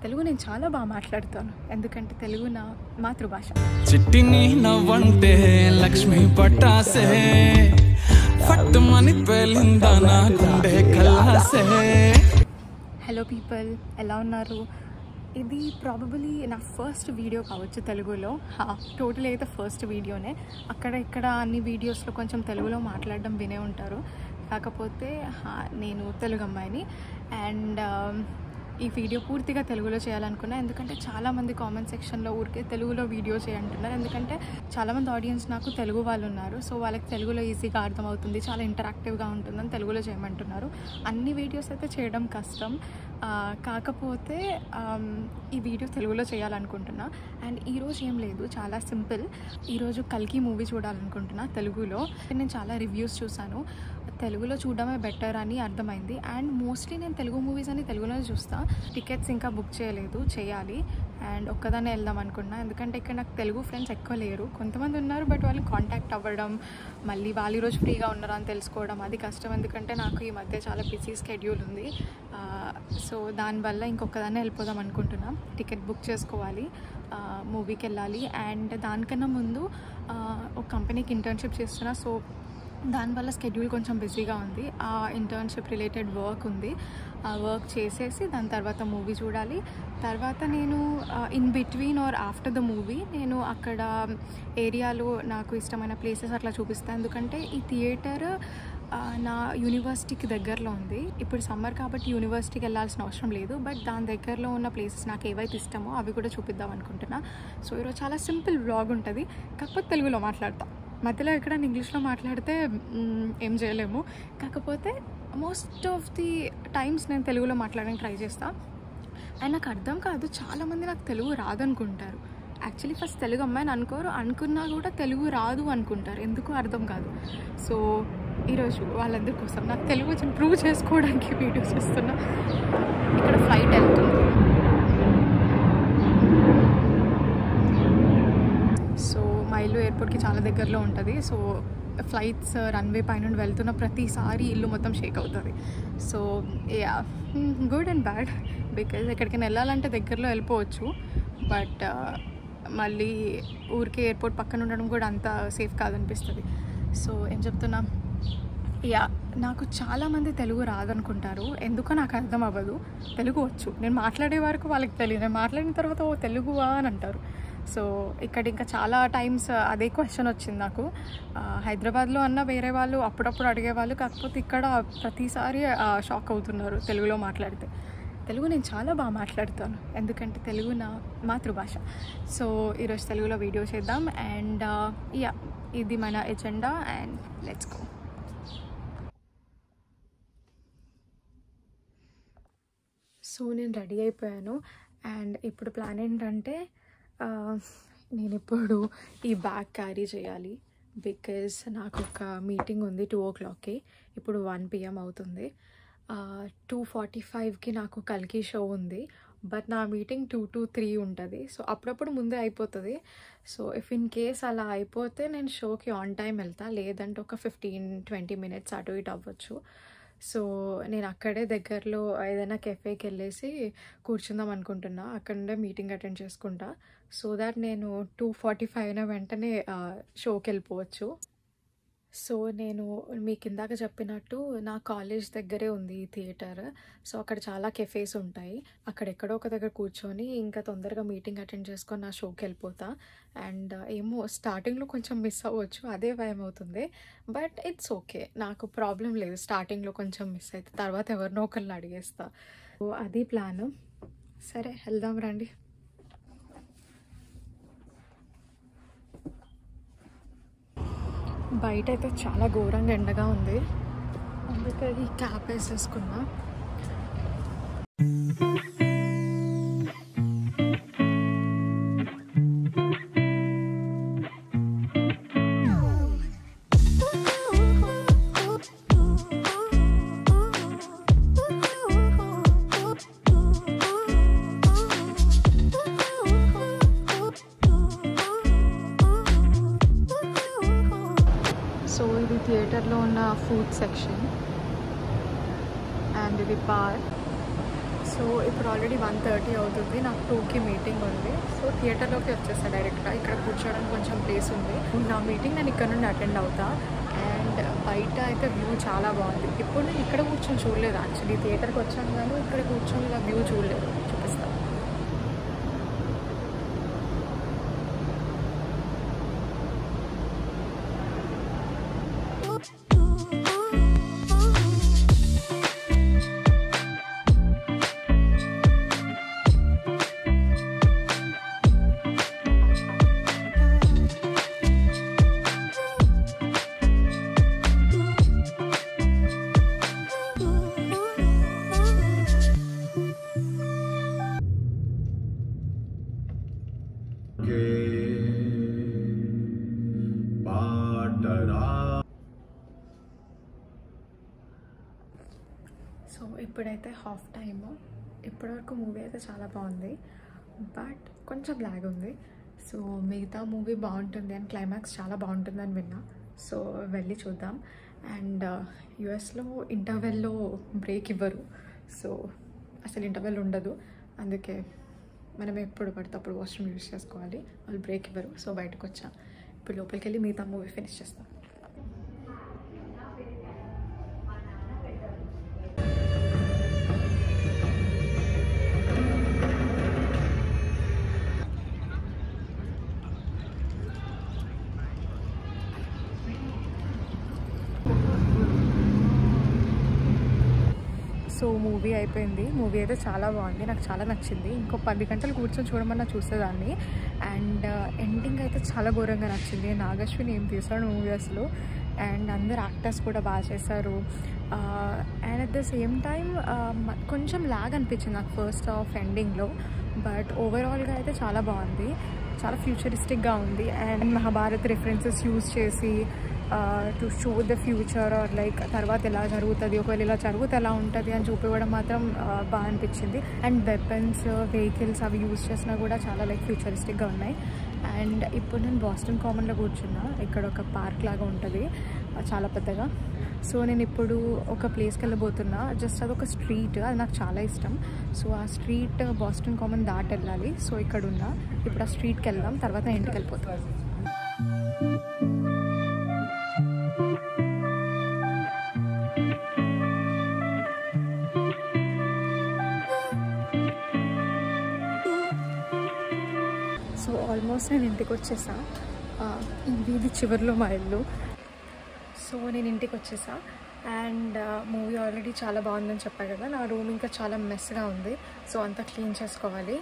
తెలుగు నేను చాలా బాగా మాట్లాడతాను, ఎందుకంటే తెలుగు నా మాతృభాష. చిట్టిని నవ్వంటే లక్ష్మీ పట్టాసే ఫట్టుమని పేలిందా నా గుండె కల్లాసే. హలో పీపుల్, ఎలా ఉన్నారు? ఇది ప్రాబబులీ నా ఫస్ట్ వీడియో కావచ్చు తెలుగులో. టోటల్ అయితే ఫస్ట్ వీడియోనే. అక్కడ ఇక్కడ అన్ని వీడియోస్లో కొంచెం తెలుగులో మాట్లాడడం వినే ఉంటారు. కాకపోతే నేను తెలుగు అమ్మాయిని అండ్ ఈ వీడియో పూర్తిగా తెలుగులో చేయాలనుకున్నా. ఎందుకంటే చాలామంది కామెంట్ సెక్షన్లో ఊరికే తెలుగులో వీడియో చేయంటున్నారు. ఎందుకంటే చాలామంది ఆడియన్స్ నాకు తెలుగు వాళ్ళు ఉన్నారు. సో వాళ్ళకి తెలుగులో ఈజీగా అర్థమవుతుంది, చాలా ఇంటరాక్టివ్గా ఉంటుందని తెలుగులో చేయమంటున్నారు. అన్ని వీడియోస్ అయితే చేయడం కష్టం, కాకపోతే ఈ వీడియో తెలుగులో చేయాలనుకుంటున్నా. అండ్ ఈరోజు ఏం లేదు, చాలా సింపుల్. ఈరోజు కల్కి మూవీ చూడాలనుకుంటున్నా తెలుగులో. నేను చాలా రివ్యూస్ చూసాను, తెలుగులో చూడడమే బెటర్ అని అర్థమైంది. అండ్ మోస్ట్లీ నేను తెలుగు మూవీస్ అని తెలుగులోనే చూస్తాను. టికెట్స్ ఇంకా బుక్ చేయలేదు, చేయాలి. అండ్ ఒక్కదాన్నే వెళ్దాం అనుకున్నా, ఎందుకంటే ఇక్కడ నాకు తెలుగు ఫ్రెండ్స్ ఎక్కువ లేరు. కొంతమంది ఉన్నారు, బట్ వాళ్ళు కాంటాక్ట్ అవ్వడం, మళ్ళీ వాళ్ళు ఈరోజు ఫ్రీగా ఉన్నారా అని తెలుసుకోవడం అది కష్టం. ఎందుకంటే నాకు ఈ మధ్య చాలా బిజీ స్కెడ్యూల్ ఉంది. సో దానివల్ల ఇంకొకదాన్నే వెళ్ళిపోదాం అనుకుంటున్నా. టికెట్ బుక్ చేసుకోవాలి, మూవీకి వెళ్ళాలి. అండ్ దానికన్నా ముందు ఒక కంపెనీకి ఇంటర్న్షిప్ చేస్తున్నా. సో దానివల్ల స్కెడ్యూల్ కొంచెం బిజీగా ఉంది. ఆ ఇంటర్న్షిప్ రిలేటెడ్ వర్క్ ఉంది, ఆ వర్క్ చేసేసి దాని తర్వాత మూవీ చూడాలి. తర్వాత నేను in between or after the movie నేను అక్కడ ఏరియాలో నాకు ఇష్టమైన ప్లేసెస్ అట్లా చూపిస్తాను. ఎందుకంటే ఈ థియేటర్ నా యూనివర్సిటీకి దగ్గరలో ఉంది. ఇప్పుడు సమ్మర్ కాబట్టి యూనివర్సిటీకి వెళ్ళాల్సిన అవసరం లేదు, బట్ దాని దగ్గరలో ఉన్న ప్లేసెస్ నాకు ఏవైతే ఇష్టమో అవి కూడా చూపిద్దాం అనుకుంటున్నా. సో ఈరోజు చాలా సింపుల్ వ్లాగ్ ఉంటుంది, కాకపోతే తెలుగులో మాట్లాడతా. మధ్యలో ఎక్కడ ఇంగ్లీష్లో మాట్లాడితే ఏం చేయలేము. కాకపోతే మోస్ట్ ఆఫ్ ది టైమ్స్ నేను తెలుగులో మాట్లాడడానికి ట్రై చేస్తాను. అండ్ నాకు అర్థం కాదు, చాలామంది నాకు తెలుగు రాదనుకుంటారు. యాక్చువల్లీ ఫస్ట్ తెలుగు అమ్మాయిని అనుకోరు, అనుకున్నా కూడా తెలుగు రాదు అనుకుంటారు, ఎందుకు అర్థం కాదు. సో ఈరోజు వాళ్ళందరి కోసం నాకు తెలుగు కొంచెం ప్రూవ్ చేసుకోవడానికి వీడియోస్ చేస్తున్నా. ఇక్కడ ఫ్లైట్ వెళ్తుంది. సో మా ఇల్లు ఎయిర్పోర్ట్కి చాలా దగ్గరలో ఉంటుంది. సో ఫ్లైట్స్ రన్వే పైన వెళ్తున్న ప్రతిసారి ఇల్లు మొత్తం షేక్ అవుతుంది. So yeah, good and bad. Because ఎక్కడికైనా వెళ్ళాలంటే దగ్గరలో వెళ్ళిపోవచ్చు, బట్ మళ్ళీ ఊరికే ఎయిర్పోర్ట్ పక్కన ఉండడం కూడా అంత సేఫ్ కాదనిపిస్తుంది. సో ఏం చెప్తున్నా, యా, నాకు చాలామంది తెలుగు రాదనుకుంటారు, ఎందుకో నాకు అర్థం అవ్వదు. తెలుగు వచ్చు, నేను మాట్లాడే వరకు వాళ్ళకి తెలియదు, నేను మాట్లాడిన తర్వాత ఓ తెలుగువా అని అంటారు. సో ఇక్కడ ఇంకా చాలా టైమ్స్ అదే క్వశ్చన్ వచ్చింది నాకు. హైదరాబాద్లో అన్న వేరే వాళ్ళు అప్పుడప్పుడు అడిగేవాళ్ళు, కాకపోతే ఇక్కడ ప్రతిసారి షాక్ అవుతున్నారు తెలుగులో మాట్లాడితే. తెలుగు నేను చాలా బాగా మాట్లాడతాను, ఎందుకంటే తెలుగు నా మాతృభాష. సో ఈరోజు తెలుగులో వీడియో చేద్దాం. అండ్ యా, ఇది మన agenda and let's go. So నేను రెడీ అయిపోయాను. అండ్ ఇప్పుడు ప్లాన్ ఏంటంటే, నేను ఇప్పుడు ఈ బ్యాగ్ క్యారీ చేయాలి. బికాజ్ నాకు ఒక మీటింగ్ ఉంది 2 o'clockకి, ఇప్పుడు 1 PM అవుతుంది. 2:45కి నాకు కల్కి షో ఉంది, బట్ నా మీటింగ్ 2 to 3 ఉంటుంది. సో అప్పుడప్పుడు ముందే అయిపోతుంది. సో ఇఫ్ ఇన్ కేస్ అలా అయిపోతే నేను షోకి ఆన్ టైం వెళ్తా, లేదంటే ఒక 15-20 minutes అటు ఇటు అవ్వచ్చు. సో నేను అక్కడే దగ్గరలో ఏదైనా కెఫేకి వెళ్ళేసి కూర్చుందాం అనుకుంటున్నా. అక్కడ నుండే మీటింగ్ అటెండ్ చేసుకుంటా, సో దాట్ నేను 2:45 అయిన వెంటనే షోకి వెళ్ళిపోవచ్చు. సో నేను మీకు ఇందాక చెప్పినట్టు నా కాలేజ్ దగ్గరే ఉంది ఈ థియేటర్. సో అక్కడ చాలా కెఫేస్ ఉంటాయి, అక్కడ ఎక్కడో ఒక దగ్గర కూర్చొని ఇంకా తొందరగా మీటింగ్ అటెండ్ చేసుకొని నా షోకి వెళ్ళిపోతా. అండ్ ఏమో స్టార్టింగ్లో కొంచెం మిస్ అవ్వచ్చు, అదే భయం అవుతుంది, బట్ ఇట్స్ ఓకే, నాకు ప్రాబ్లం లేదు. స్టార్టింగ్లో కొంచెం మిస్ అయితే తర్వాత ఎవరినో ఒకరిని అడిగేస్తా. సో అది ప్లాను. సరే వెళ్దాం రండి. బయట అయితే చాలా ఘోరంగా ఎండగా ఉంది, అందుకే ఈ క్యాప్ వేసేసుకున్నా. సో ఇది థియేటర్లో ఉన్న ఫుడ్ సెక్షన్ అండ్ ఇది పార్క్. సో ఇప్పుడు ఆల్రెడీ 1:30 అవుతుంది, నాకు 2కి మీటింగ్ ఉంది. సో థియేటర్లోకి వచ్చేస్తా డైరెక్ట్గా. ఇక్కడ కూర్చోవడానికి కొంచెం ప్లేస్ ఉంది. నా మీటింగ్ నేను ఇక్కడ నుండి అటెండ్ అవుతా. అండ్ బయట అయితే వ్యూ చాలా బాగుంది. ఇప్పుడు నేను ఇక్కడ కూర్చొని చూడలేదు, యాక్చువల్లీ థియేటర్కి వచ్చాను కానీ ఇక్కడ కూర్చొని ఇలా వ్యూ చూడలేదు. చూపిస్తాను. సో ఇప్పుడైతే హాఫ్ టైమ్. ఇప్పటివరకు మూవీ అయితే చాలా బాగుంది, బట్ కొంచెం లాగ్ ఉంది. సో మిగతా మూవీ బాగుంటుంది అండ్ క్లైమాక్స్ చాలా బాగుంటుందని విన్నా. సో వెళ్ళి చూద్దాం. అండ్ యుఎస్లో ఇంటర్వెల్లో బ్రేక్ ఇవ్వరు, సో అసలు ఇంటర్వెల్ ఉండదు. అందుకే మనం ఎప్పుడు పడితే అప్పుడు వాష్రూమ్ యూజ్ చేసుకోవాలి, వాళ్ళు బ్రేక్ ఇవ్వరు. సో బయటకు వచ్చా. ఇప్పుడు లోపలికి వెళ్ళి మిగతా మూవీ ఫినిష్ చేస్తాం. సో మూవీ అయిపోయింది. మూవీ అయితే చాలా బాగుంది, నాకు చాలా నచ్చింది. ఇంకో 10 గంటలు కూర్చొని చూడమన్నా చూసేదాన్ని. అండ్ ఎండింగ్ అయితే చాలా ఘోరంగా నచ్చింది. నాగశ్విని ఏం తీసాడు మూవీ అసలు. అండ్ అందరు యాక్టర్స్ కూడా బాగా చేశారు. And at the same time కొంచెం లాగ్ అనిపించింది నాకు ఫస్ట్ హాఫ్ ఎండింగ్లో, బట్ ఓవరాల్గా అయితే చాలా బాగుంది. చాలా ఫ్యూచరిస్టిక్గా ఉంది. అండ్ మహాభారత్ రిఫరెన్సెస్ యూజ్ చేసి to show the future or like తర్వాత ఎలా జరుగుతుంది, ఒకవేళ ఇలా జరిగితే ఎలా ఉంటుంది అని చూపించడం మాత్రం బాగా అనిపించింది. అండ్ వెపన్స్, వెహికల్స్ అవి యూజ్ చేసినా కూడా చాలా లైక్ ఫ్యూచరిస్టిక్గా ఉన్నాయి. అండ్ ఇప్పుడు నేను బాస్టన్ కామన్లో కూర్చున్నా. ఇక్కడ ఒక పార్క్ లాగా ఉంటుంది చాలా పెద్దగా. సో నేను ఇప్పుడు ఒక ప్లేస్కి వెళ్ళబోతున్నా. జస్ట్ అదొక స్ట్రీట్, అది నాకు చాలా ఇష్టం. సో ఆ స్ట్రీట్ బాస్టన్ కామన్ దాటి వెళ్ళాలి. సో ఇక్కడ ఉన్నా. ఇప్పుడు ఆ స్ట్రీట్కి వెళ్దాం, తర్వాత ఇంటికి వెళ్ళిపోతాం. సో ఆల్మోస్ట్ నేను ఇంటికి వచ్చేసా. ఈ వీధి చివరిలో మా ఇల్లు. సో నేను ఇంటికి వచ్చేసా. అండ్ మూవీ ఆల్రెడీ చాలా బాగుందని చెప్పా కదా. నా రూమ్ ఇంకా చాలా మెస్గా ఉంది, సో అంతా క్లీన్ చేసుకోవాలి.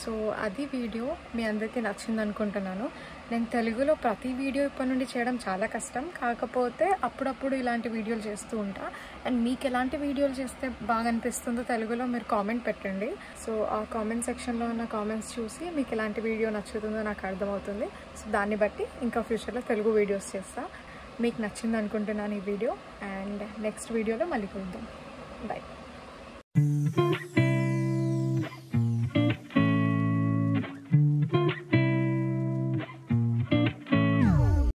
సో అది వీడియో మీ అందరికీ నచ్చింది అనుకుంటున్నాను. నేను తెలుగులో ప్రతి వీడియో ఇప్పటి నుండి చేయడం చాలా కష్టం, కాకపోతే అప్పుడప్పుడు ఇలాంటి వీడియోలు చేస్తూ ఉంటా. అండ్ మీకు ఎలాంటి వీడియోలు చేస్తే బాగా అనిపిస్తుందో తెలుగులో మీరు కామెంట్ పెట్టండి. సో ఆ కామెంట్ సెక్షన్లో ఉన్న కామెంట్స్ చూసి మీకు ఎలాంటి వీడియో నచ్చుతుందో నాకు అర్థమవుతుంది. సో దాన్ని బట్టి ఇంకా ఫ్యూచర్లో తెలుగు వీడియోస్ చేస్తా. మీకు నచ్చింది అనుకుంటున్నాను ఈ వీడియో. అండ్ నెక్స్ట్ వీడియోలో మళ్ళీ కలుద్దాం. బాయ్.